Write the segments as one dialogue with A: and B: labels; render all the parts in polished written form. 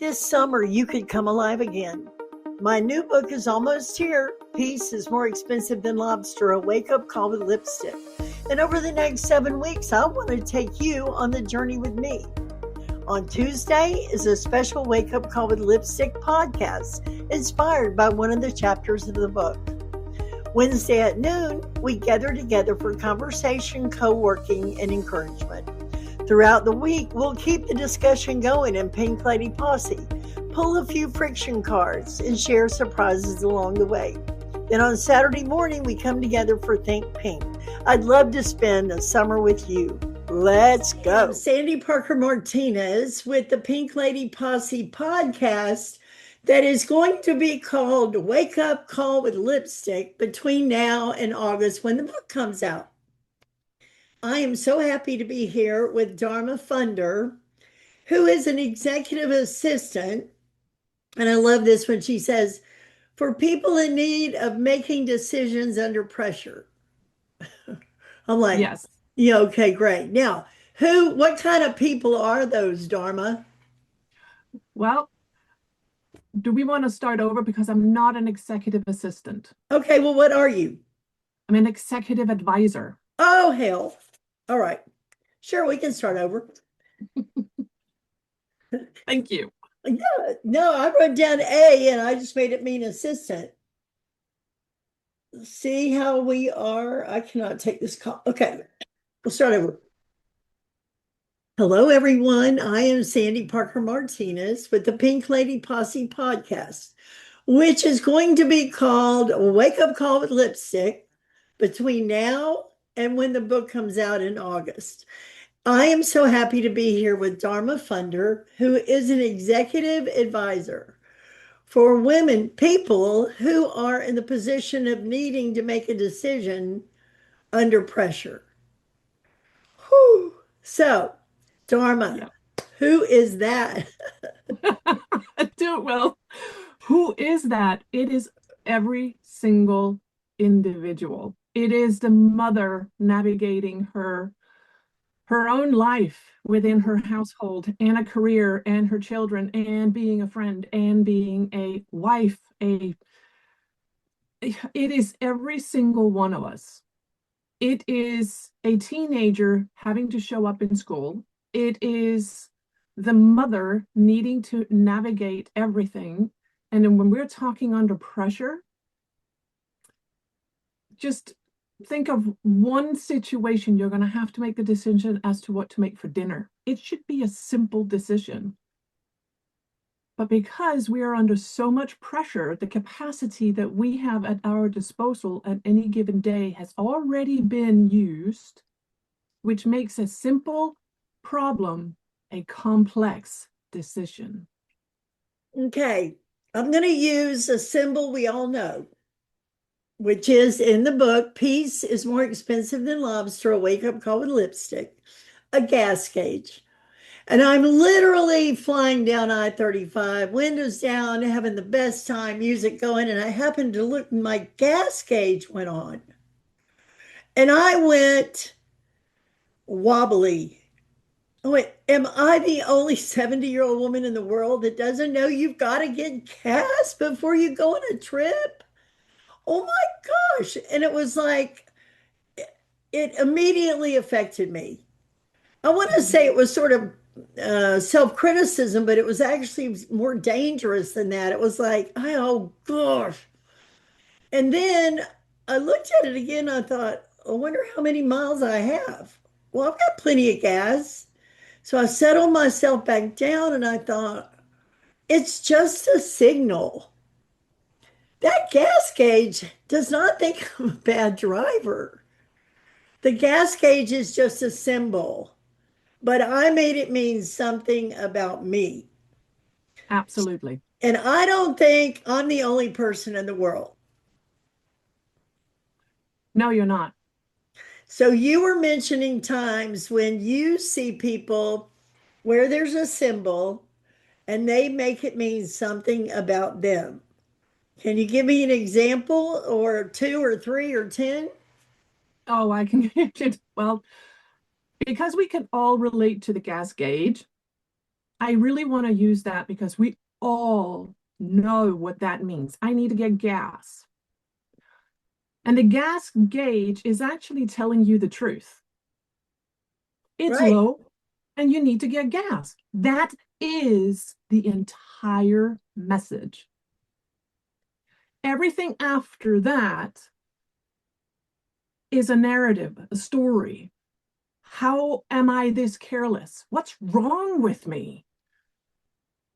A: This summer, you could come alive again. My new book is almost here. Peace is more expensive than lobster, a wake-up call with lipstick. And over the next 7 weeks, I want to take you on the journey with me. On Tuesday is a special wake-up call with lipstick podcast inspired by one of the chapters of the book. Wednesday at noon, we gather together for conversation, co-working, and encouragement. Throughout the week, we'll keep the discussion going in Pink Lady Posse, pull a few friction cards, and share surprises along the way. Then on Saturday morning, we come together for Think Pink. I'd love to spend a summer with you. Let's go. I'm Sandy Parker Martinez with the Pink Lady Posse podcast that is going to be called Wake Up Call with Lipstick between now and August when the book comes out. I am so happy to be here with Dharma Funder, who is an executive assistant. And I love this when she says, for people in need of making decisions under pressure. I'm like,
B: yes.
A: Yeah, okay, great. Now, what kind of people are those, Dharma?
B: Well, do we want to start over? Because I'm not an executive assistant.
A: Okay, well, what are you?
B: I'm an executive advisor.
A: Oh, hell. All right. Sure, we can start over.
B: Thank you.
A: No, I wrote down A and I just made it mean assistant. See how we are? I cannot take this call. Okay, we'll start over. Hello, everyone. I am Sandy Parker Martinez with the Pink Lady Posse podcast, which is going to be called Wake Up Call with Lipstick between now and when the book comes out in August. I am so happy to be here with Dharma Funder, who is an executive advisor for people who are in the position of needing to make a decision under pressure. Whew. So, Dharma, Who is that?
B: Well, who is that? It is every single individual. It is the mother navigating her own life within her household and a career and her children and being a friend and being a wife. It is every single one of us. It is a teenager having to show up in school. It is the mother needing to navigate everything. And then when we're talking under pressure, just think of one situation you're going to have to make the decision as to what to make for dinner. It should be a simple decision. But because we are under so much pressure, the capacity that we have at our disposal at any given day has already been used, which makes a simple problem a complex decision.
A: Okay, I'm going to use a symbol we all know, which is in the book, Peace is More Expensive Than Lobster, a wake-up call with lipstick, a gas gauge. And I'm literally flying down I-35, windows down, having the best time, music going, and I happened to look and my gas gauge went on. And I went wobbly. I went, am I the only 70-year-old woman in the world that doesn't know you've got to get gas before you go on a trip? Oh my gosh. And it was like, it immediately affected me. I want to say it was sort of self-criticism, but it was actually more dangerous than that. It was like, oh gosh. And then I looked at it again. I thought, I wonder how many miles I have. Well, I've got plenty of gas. So I settled myself back down and I thought, it's just a signal. That gas gauge does not think I'm a bad driver. The gas gauge is just a symbol, but I made it mean something about me.
B: Absolutely.
A: And I don't think I'm the only person in the world.
B: No, you're not.
A: So you were mentioning times when you see people where there's a symbol and they make it mean something about them. Can you give me an example or 2 or 3 or 10?
B: Oh, I can get it. Well, because we can all relate to the gas gauge, I really want to use that because we all know what that means. I need to get gas. And the gas gauge is actually telling you the truth. It's
A: Right.
B: low and you need to get gas. That is the entire message. Everything after that is a narrative, a story. How am I this careless? What's wrong with me?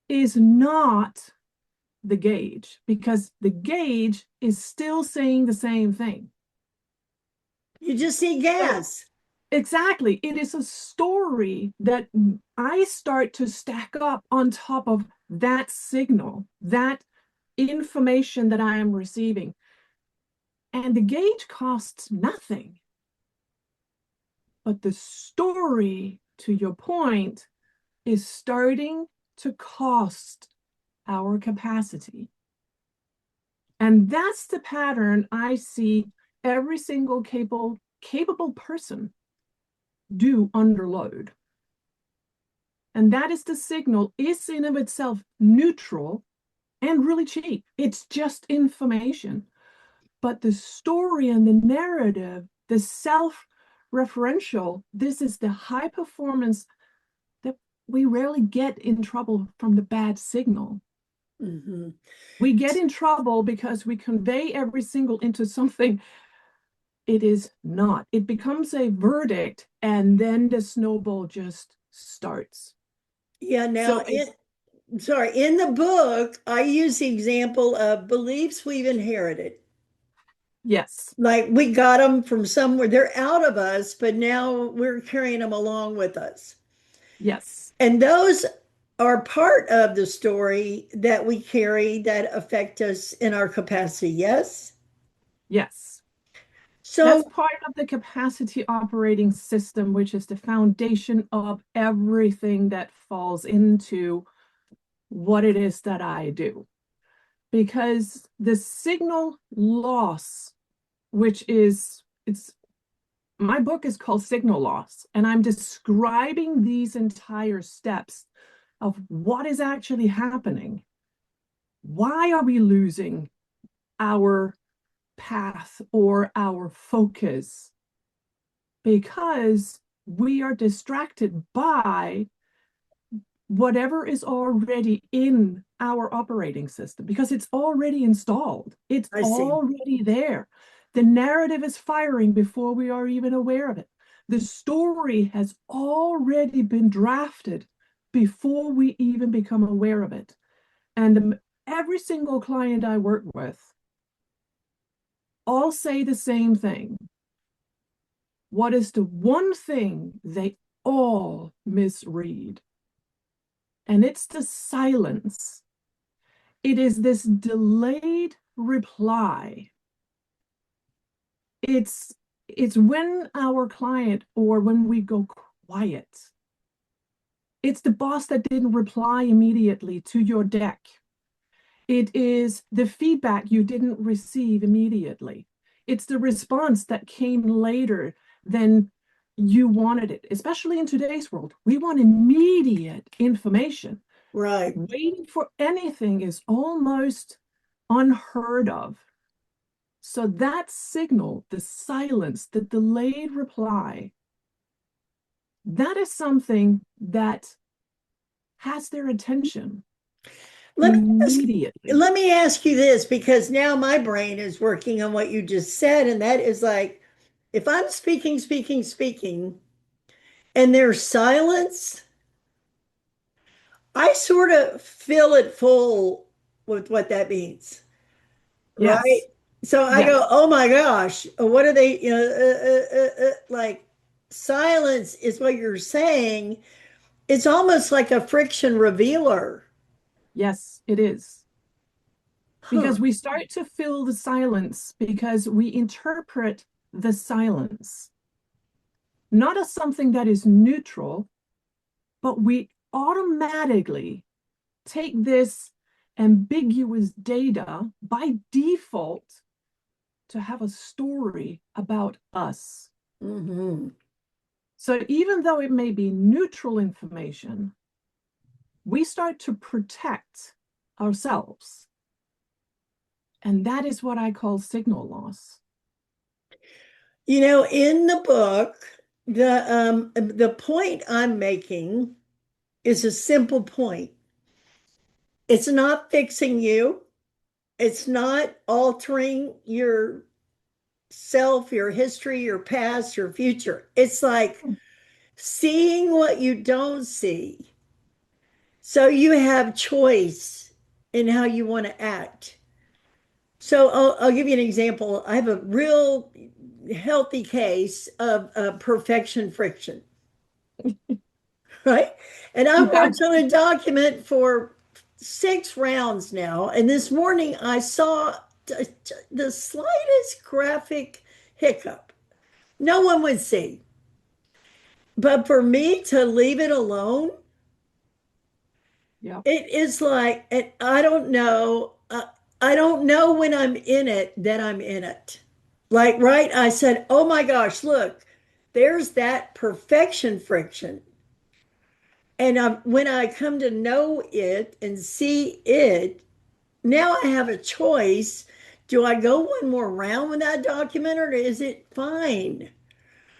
B: Is not the gauge because the gauge is still saying the same thing.
A: You just need
B: So,
A: gas.
B: exactly, it is a story that I start to stack up on top of that signal, that information that I am receiving. And the gauge costs nothing. But the story, to your point, is starting to cost our capacity. And that's the pattern I see every single capable person do under load. And that is the signal is in of itself neutral and really cheap. It's just information. But the story and the narrative, the self-referential, this is the high performance that we rarely get in trouble from the bad signal.
A: Hmm.
B: We get in trouble because we convey every single into something it is not. It becomes a verdict, and then the snowball just starts.
A: Yeah, now
B: So it's
A: sorry, in the book, I use the example of beliefs we've inherited.
B: yes,
A: Like we got them from somewhere, they're out of us, but now we're carrying them along with us.
B: yes,
A: And those are part of the story that we carry that affect us in our capacity. Yes.
B: yes. That's
A: So,
B: part of the capacity operating system, which is the foundation of everything that falls into what it is that I do. Because the signal loss, which is it's my book is called Signal Loss, and I'm describing these entire steps of what is actually happening. Why are we losing our path or our focus? Because we are distracted by whatever is already in our operating system because it's already installed. It's
A: I see.
B: already there. The narrative is firing before we are even aware of it. The story has already been drafted before we even become aware of it. And every single client I work with all say the same thing. What is the one thing they all misread? And it's the silence. It is this delayed reply. It's when our client or when we go quiet. It's the boss that didn't reply immediately to your deck. It is the feedback you didn't receive immediately. It's the response that came later than you wanted it, especially in today's world. We want immediate information.
A: Right.
B: Waiting for anything is almost unheard of. So that signal, the silence, the delayed reply, that is something that has their attention
A: Let me ask,
B: immediately.
A: let me ask you this because now my brain is working on what you just said, and that is like if I'm speaking, and there's silence, I sort of fill it full with what that means, right?
B: Yes,
A: So I go,
B: yes,
A: oh my gosh, what are they, like silence is what you're saying. It's almost like a friction revealer.
B: yes, it is.
A: Huh.
B: Because we start to fill the silence because we interpret the silence not as something that is neutral, but we automatically take this ambiguous data by default to have a story about us.
A: Hmm.
B: So even though it may be neutral information, we start to protect ourselves. And that is what I call signal loss.
A: In the book, the point I'm making is a simple point. It's not fixing you. It's not altering your self, your history, your past, your future. It's like seeing what you don't see. So you have choice in how you want to act. So I'll give you an example. I have a real healthy case of perfection friction, right? And I've
B: Yeah.
A: worked on a document for 6 rounds now. And this morning I saw the slightest graphic hiccup. No one would see. But for me to leave it alone,
B: Yep.
A: it is like, and I don't know. I don't know when I'm in it that I'm in it. Like, right? I said, oh my gosh, look, there's that perfection friction. And when I come to know it and see it, now I have a choice. Do I go one more round with that document or is it fine?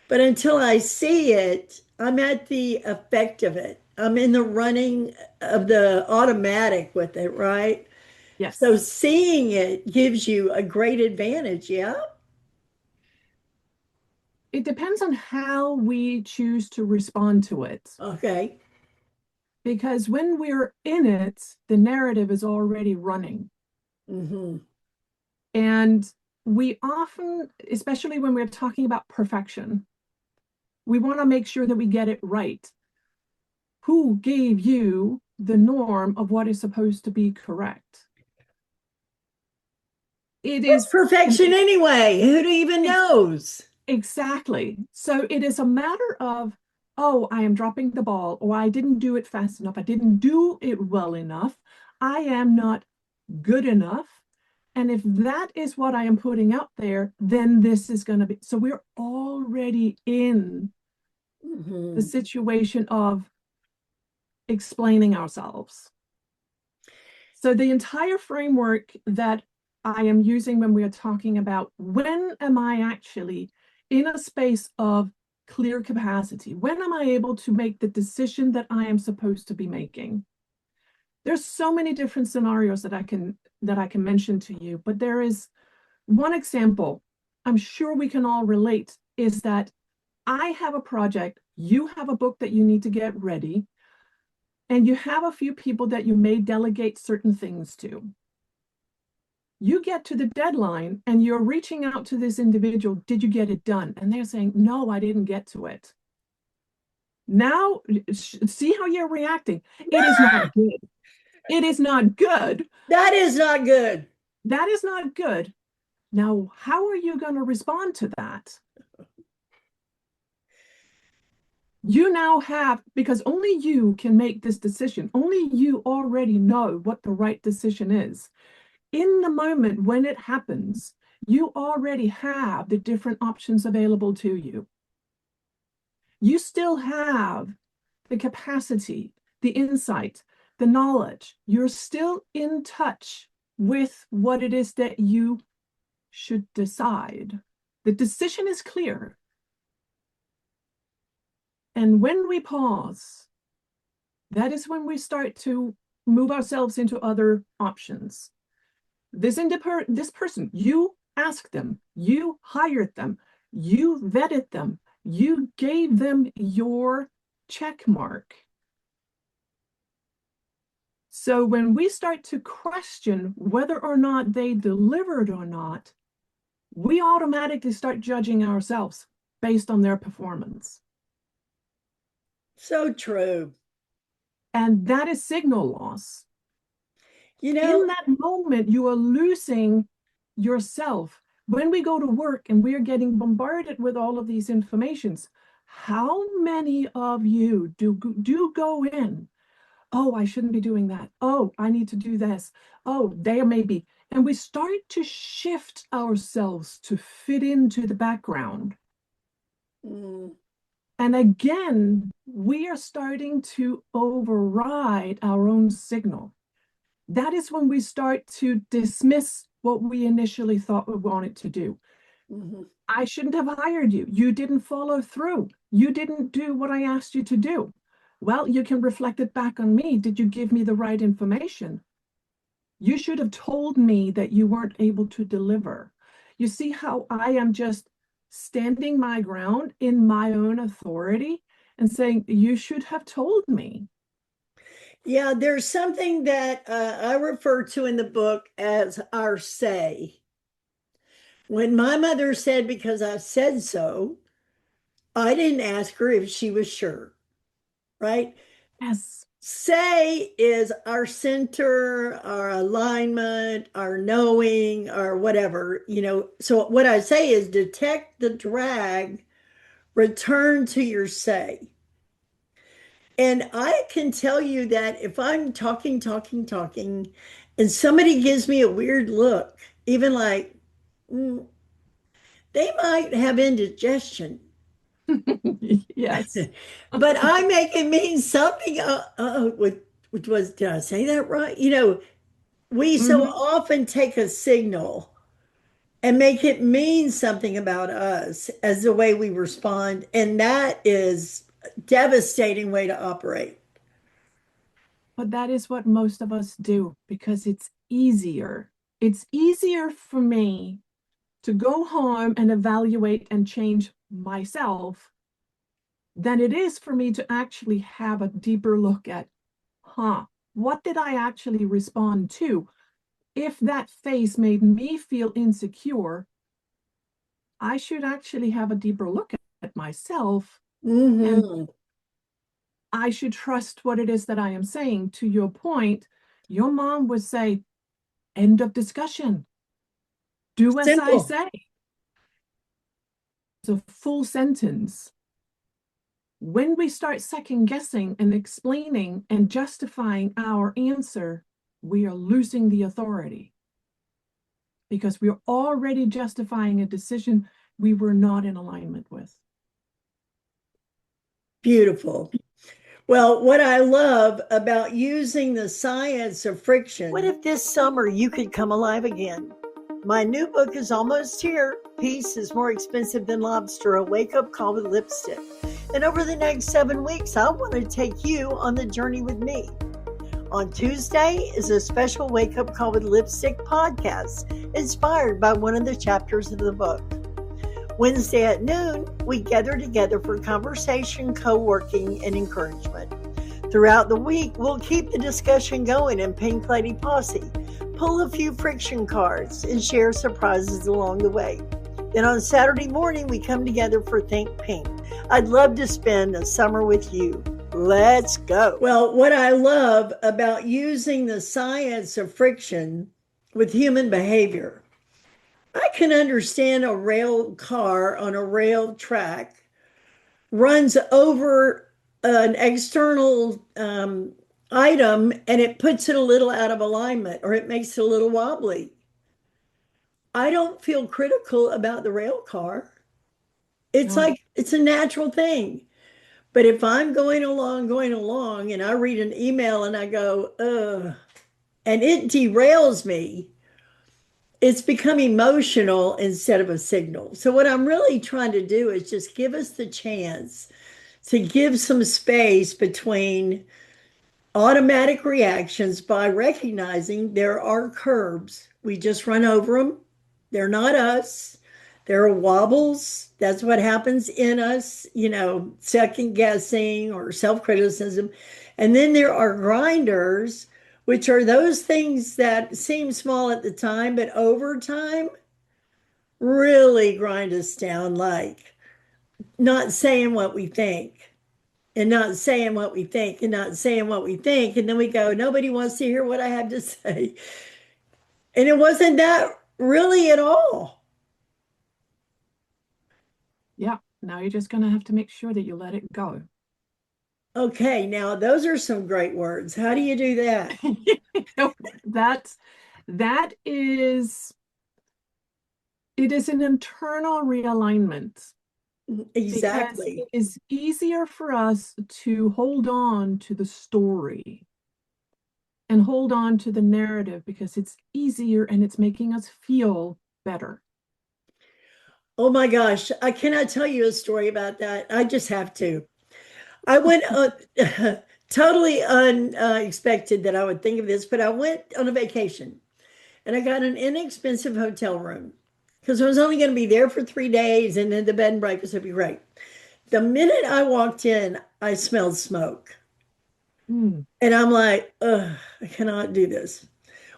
A: But until I see it, I'm at the effect of it. I'm in the running of the automatic with it, right? So
B: Yes.
A: seeing it gives you a great advantage. Yeah.
B: It depends on how we choose to respond to it.
A: Okay.
B: Because when we're in it, the narrative is already running.
A: Hmm.
B: And we often, especially when we're talking about perfection, we want to make sure that we get it right. Who gave you the norm of what is supposed to be correct? It
A: What's
B: is
A: perfection anyway? Who even
B: ex-
A: knows?
B: exactly. So it is a matter of, oh, I am dropping the ball, or I didn't do it fast enough. I didn't do it well enough. I am not good enough. And if that is what I am putting out there, then this is going to be. So we're already in the
A: Hmm.
B: situation of explaining ourselves. So the entire framework that I am using when we are talking about when am I actually in a space of clear capacity? When am I able to make the decision that I am supposed to be making? There's so many different scenarios that I can mention to you, but there is one example I'm sure we can all relate is that I have a project, you have a book that you need to get ready, and you have a few people that you may delegate certain things to. You get to the deadline and you're reaching out to this individual, did you get it done? And they're saying, no, I didn't get to it. Now, see how you're reacting. It is not good. It is not good.
A: That is not good.
B: That is not good. Now, how are you going to respond to that? You now have, because only you can make this decision, only you already know what the right decision is. In the moment when it happens, you already have the different options available to you. You still have the capacity, the insight, the knowledge. You're still in touch with what it is that you should decide. The decision is clear. And when we pause, that is when we start to move ourselves into other options. This person, you asked them, you hired them, you vetted them, you gave them your check mark. So when we start to question whether or not they delivered or not, we automatically start judging ourselves based on their performance.
A: So true.
B: And that is signal loss.
A: You know,
B: In that moment, you are losing yourself. When we go to work and we are getting bombarded with all of these informations, how many of you do go in? Oh, I shouldn't be doing that. Oh, I need to do this. Oh, there may be. And we start to shift ourselves to fit into the background.
A: mm,
B: And again, we are starting to override our own signal. That is when we start to dismiss what we initially thought we wanted to do.
A: Mhm.
B: I shouldn't have hired you. You didn't follow through. You didn't do what I asked you to do. Well, you can reflect it back on me. Did you give me the right information? You should have told me that you weren't able to deliver. You see how I am just standing my ground in my own authority and saying, you should have told me.
A: Yeah, there's something that I refer to in the book as our say. When my mother said, because I said so, I didn't ask her if she was sure, right?
B: Yes.
A: Say is our center, our alignment, our knowing, or whatever. So what I say is detect the drag, return to your say. And I can tell you that if I'm talking, talking, talking, and somebody gives me a weird look, even like, mm, they might have indigestion,
B: Yes.
A: but I make it mean something. Which was, did I say that right? We so
B: Mhm.
A: often take a signal and make it mean something about us as the way we respond. And that is a devastating way to operate.
B: But that is what most of us do because it's easier. It's easier for me to go home and evaluate and change myself than it is for me to actually have a deeper look at, what did I actually respond to? If that face made me feel insecure, I should actually have a deeper look at myself and
A: Hmm.
B: I should trust what it is that I am saying. To your point, your mom would say, end of discussion. Do as I
A: Simple.
B: say. It's a full sentence. When we start second guessing and explaining and justifying our answer, we are losing the authority because we're already justifying a decision we were not in alignment with.
A: Beautiful. Well, what I love about using the science of friction. What if this summer you could come alive again? My new book is almost here. Peace is more expensive than lobster, a wake up call with lipstick. And over the next 7 weeks, I want to take you on the journey with me. On Tuesday is a special wake up call with lipstick podcast inspired by one of the chapters of the book. Wednesday at noon, we gather together for conversation, co-working, and encouragement. Throughout the week, we'll keep the discussion going in Pink Lady Posse, pull a few friction cards, and share surprises along the way. Then on Saturday morning, we come together for Think Pink. I'd love to spend a summer with you. Let's go. Well, what I love about using the science of friction with human behavior, I can understand a rail car on a rail track runs over an external item and it puts it a little out of alignment or it makes it a little wobbly. I don't feel critical about the rail car. It's
B: No,
A: like it's a natural thing. But if I'm going along, and I read an email and I go, ugh, and it derails me, it's become emotional instead of a signal. So, what I'm really trying to do is just give us the chance to give some space between automatic reactions by recognizing there are curbs. We just run over them. They're not us. There are wobbles. That's what happens in us, second guessing or self criticism. And then there are grinders, which are those things that seem small at the time, but over time really grind us down, like not saying what we think and not saying what we think and not saying what we think. And then we go, nobody wants to hear what I have to say. And it wasn't that really at all.
B: yeah, now you're just going to have to make sure that you let it go.
A: Okay, now those are some great words. How do you do that?
B: That's that is it is an internal realignment. because
A: Exactly.
B: it is easier for us to hold on to the story and hold on to the narrative because it's easier and it's making us feel better.
A: Oh my gosh, I cannot tell you a story about that. I just have to. I went totally unexpected that I would think of this, but I went on a vacation and I got an inexpensive hotel room because I was only going to be there for 3 days and then the bed and breakfast would be great. The minute I walked in, I smelled smoke.
B: Mm,
A: And I'm like, ugh, I cannot do this.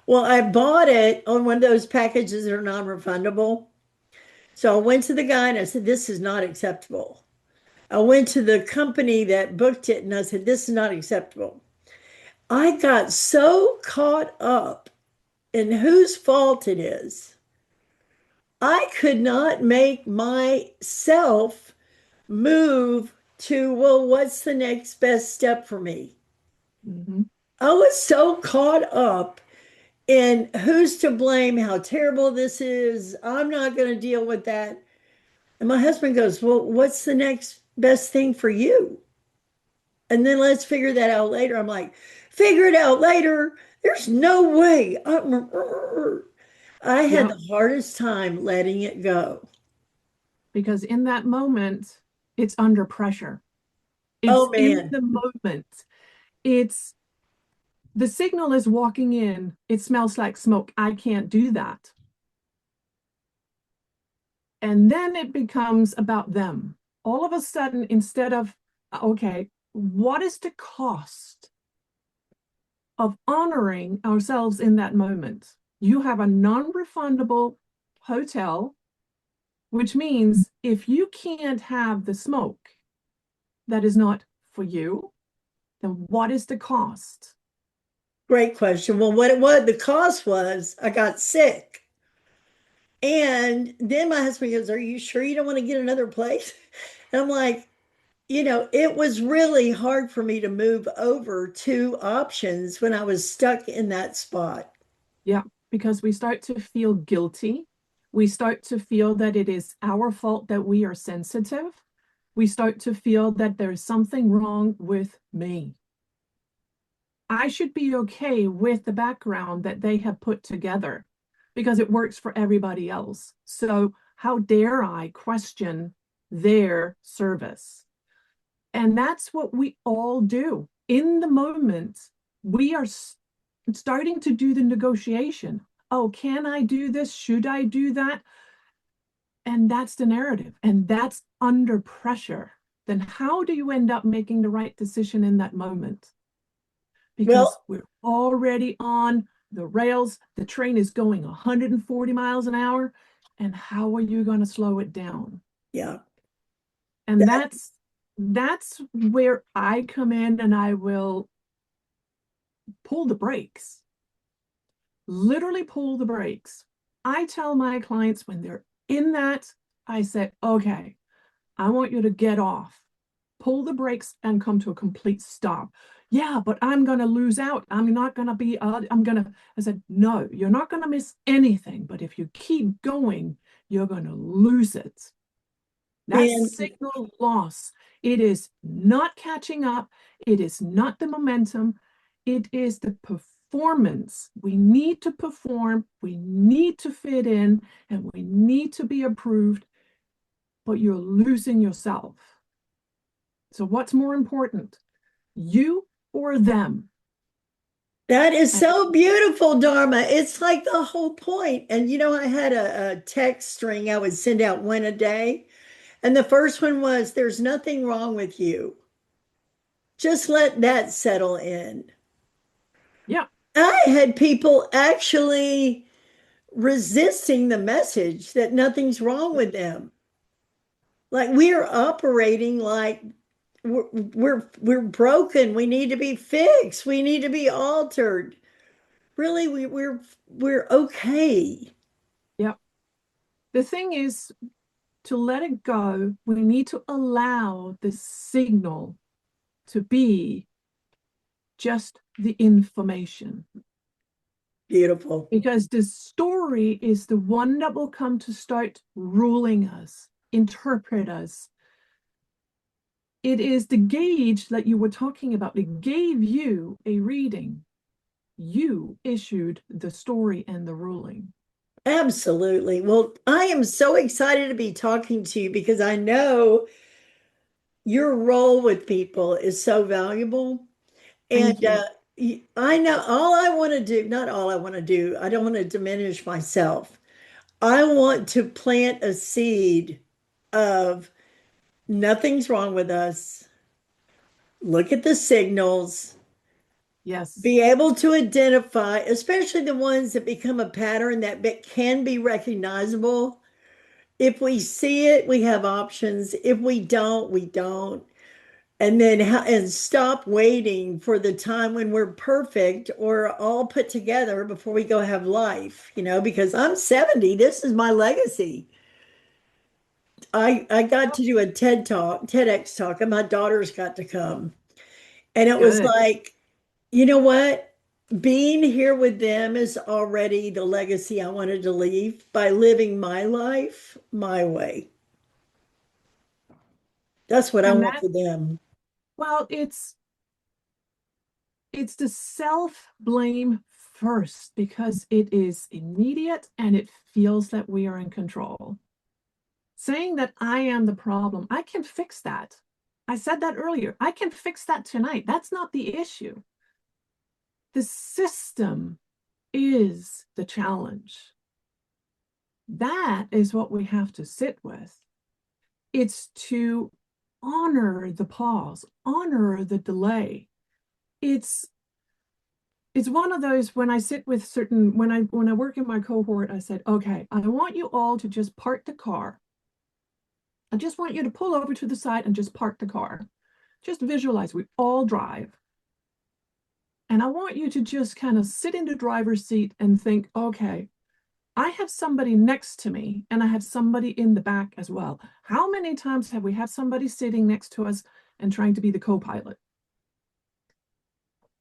A: Well, I bought it on one of those packages that are non-refundable. So I went to the guy and I said, this is not acceptable. I went to the company that booked it and I said, this is not acceptable. I got so caught up in whose fault it is. I could not make myself move to, well, what's the next best step for me?
B: mhm.
A: I was so caught up in who's to blame, how terrible this is. I'm not going to deal with that. And my husband goes, well, what's the next best thing for you? And then let's figure that out later. I'm like, figure it out later. There's no way. I had
B: Yeah,
A: the hardest time letting it go.
B: because in that moment, it's under pressure.
A: Oh
B: It's in
A: man.
B: the moment. It's the signal is walking in. It smells like smoke. I can't do that. And then it becomes about them. All of a sudden, instead of, okay, what is the cost of honoring ourselves in that moment? You have a non refundable hotel, which means if you can't have the smoke that is not for you, then what is the cost?
A: Great question. Well, what the cost was, I got sick. And then my husband goes, are you sure you don't want to get another place? And I'm like, it was really hard for me to move over to options when I was stuck in that spot.
B: Yeah, because we start to feel guilty. We start to feel that it is our fault that we are sensitive. We start to feel that there's something wrong with me. I should be okay with the background that they have put together because it works for everybody else. So, how dare I question their service? And that's what we all do. In the moment, we are starting to do the negotiation. Oh, can I do this? Should I do that? And that's the narrative. And that's under pressure. Then how do you end up making the right decision in that moment? Because
A: Well,
B: we're already on the rails. The train is going 140 miles an hour. And how are you going to slow it down?
A: yeah,
B: And
A: that,
B: that's where I come in and I will pull the brakes, literally pull the brakes. I tell my clients when they're in that, I say, okay, I want you to get off, pull the brakes and come to a complete stop. Yeah, but I'm going to lose out. I'm not going to be, I'm going to, I said, no, you're not going to miss anything. But if you keep going, you're going to lose it. That's
A: man,
B: signal loss. It is not catching up. It is not the momentum. It is the performance. We need to perform. We need to fit in and we need to be approved, but you're losing yourself. So, what's more important, you or them?
A: that is
B: And
A: so beautiful, Dharma. It's like the whole point. And I had a text string I would send out one a day. And the first one was, there's nothing wrong with you. Just let that settle in.
B: yeah,
A: I had people actually resisting the message that nothing's wrong with them. Like we are operating like we're broken. We need to be fixed. We need to be altered. Really, we're okay.
B: yeah. The thing is, to let it go, we need to allow the signal to be just the information.
A: Beautiful.
B: Because the story is the one that will come to start ruling us, interpret us. It is the gauge that you were talking about. It gave you a reading. You issued the story and the ruling.
A: Absolutely. Well, I am so excited to be talking to you because I know your role with people is so valuable. And
B: Thank you.
A: I know all I want to do, not all I want to do, I don't want to diminish myself. I want to plant a seed of nothing's wrong with us. Look at the signals,
B: Yes.
A: be able to identify, especially the ones that become a pattern that can be recognizable. If we see it, we have options. If we don't, we don't. And then and stop waiting for the time when we're perfect or all put together before we go have life, because I'm 70. This is my legacy. I got
B: Oh,
A: to do a TEDx talk, and my daughters got to come. And it was
B: good.
A: like, you know what? Being here with them is already the legacy I wanted to leave by living my life my way. That's what I
B: And
A: want
B: that,
A: for them.
B: well, it's the self-blame first because it is immediate and it feels that we are in control. Saying that I am the problem, I can fix that. I said that earlier. I can fix that tonight. That's not the issue. The system is the challenge. That is what we have to sit with. It's to honor the pause, honor the delay. It's it's one of those when I sit with certain when I work in my cohort, I said, okay, I want you all to just park the car. I just want you to pull over to the side and just park the car. Just visualize we all drive. And I want you to just kind of sit in the driver's seat and think, okay, I have somebody next to me and I have somebody in the back as well. How many times have we had somebody sitting next to us and trying to be the co-pilot?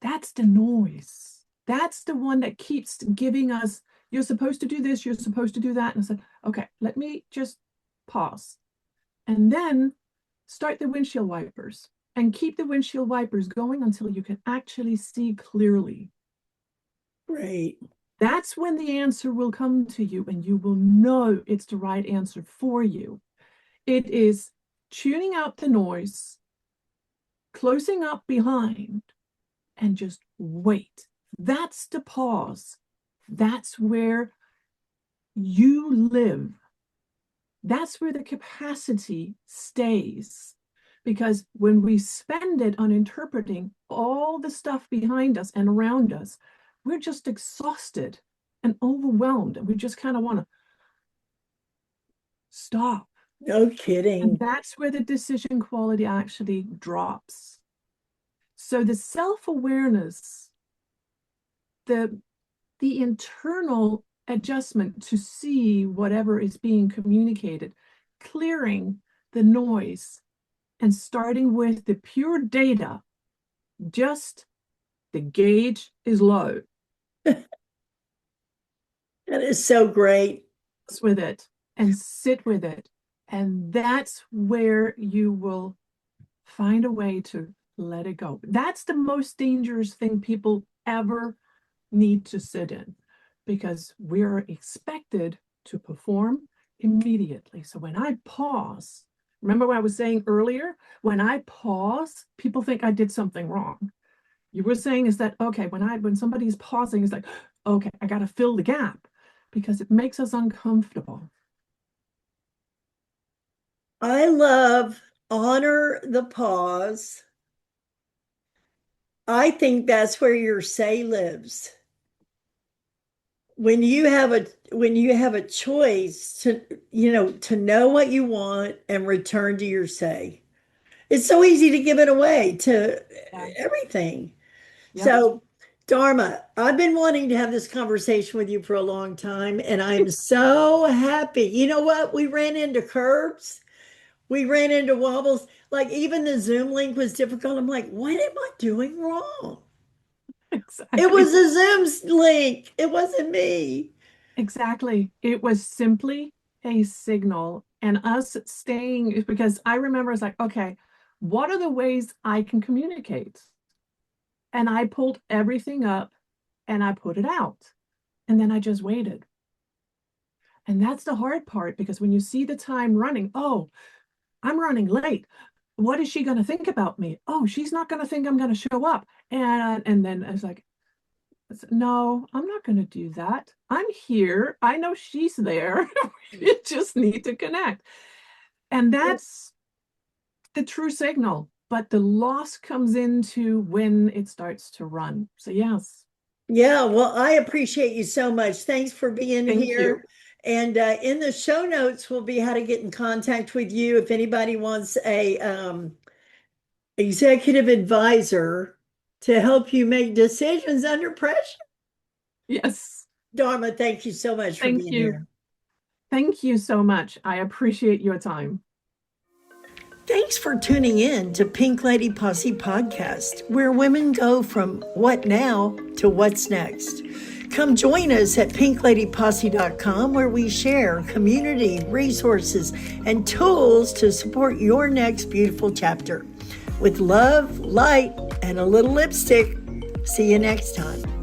B: That's the noise. That's the one that keeps giving us, you're supposed to do this, you're supposed to do that. And I said, okay, let me just pause. And then start the windshield wipers and keep the windshield wipers going until you can actually see clearly.
A: Great.
B: That's when the answer will come to you and you will know it's the right answer for you. It is tuning out the noise, closing up behind, and just wait. That's the pause. That's where you live. That's where the capacity stays. Because when we spend it on interpreting all the stuff behind us and around us, we're just exhausted and overwhelmed. And we just kind of want to stop.
A: No
B: And
A: kidding.
B: that's where the decision quality actually drops. So the self-awareness, the the internal adjustment to see whatever is being communicated, clearing the noise and starting with the pure data, just the gauge is low.
A: That is so great.
B: With it and sit with it. And that's where you will find a way to let it go. That's the most dangerous thing people ever need to sit in because we're expected to perform immediately. So when I pause, remember what I was saying earlier? When I pause, people think I did something wrong. You were saying is that okay, when somebody's pausing, it's like, okay, I gotta fill the gap because it makes us uncomfortable.
A: I love honor the pause. I think that's where your say lives. When you have a choice to know what you want and return to your say. It's so easy to give it away to
B: Yeah.
A: everything.
B: Yep.
A: So, Dharma, I've been wanting to have this conversation with you for a long time, and I'm so happy. You know what? We ran into curbs, we ran into wobbles. Like even the Zoom link was difficult. I'm like, what am I doing wrong? It was
B: Exactly.
A: a Zoom link. It wasn't me.
B: Exactly. It was simply a signal. And us staying, because I remember it's like, okay, What are the ways I can communicate? And I pulled everything up and I put it out. And then I just waited. And that's the hard part because when you see the time running, oh, I'm running late. What is she going to think about me? Oh, she's not going to think I'm going to show up. And then I was like, no, I'm not going to do that. I'm here. I know she's there. We just need to connect. And that's the true signal. But the loss comes into when it starts to run. So, yes,
A: Yeah, well, I appreciate you so much. Thanks for being
B: thank you.
A: here. And in the show notes will be how to get in contact with you if anybody wants a executive advisor to help you make decisions under pressure.
B: Yes,
A: Dharma, thank you so much for
B: thank
A: being
B: you.
A: here.
B: Thank you so much. I appreciate your time.
A: Thanks for tuning in to Pink Lady Posse Podcast, where women go from what now to what's next. Come join us at pinkladyposse.com, where we share community, resources, and tools to support your next beautiful chapter. With love, light, and a little lipstick. See you next time.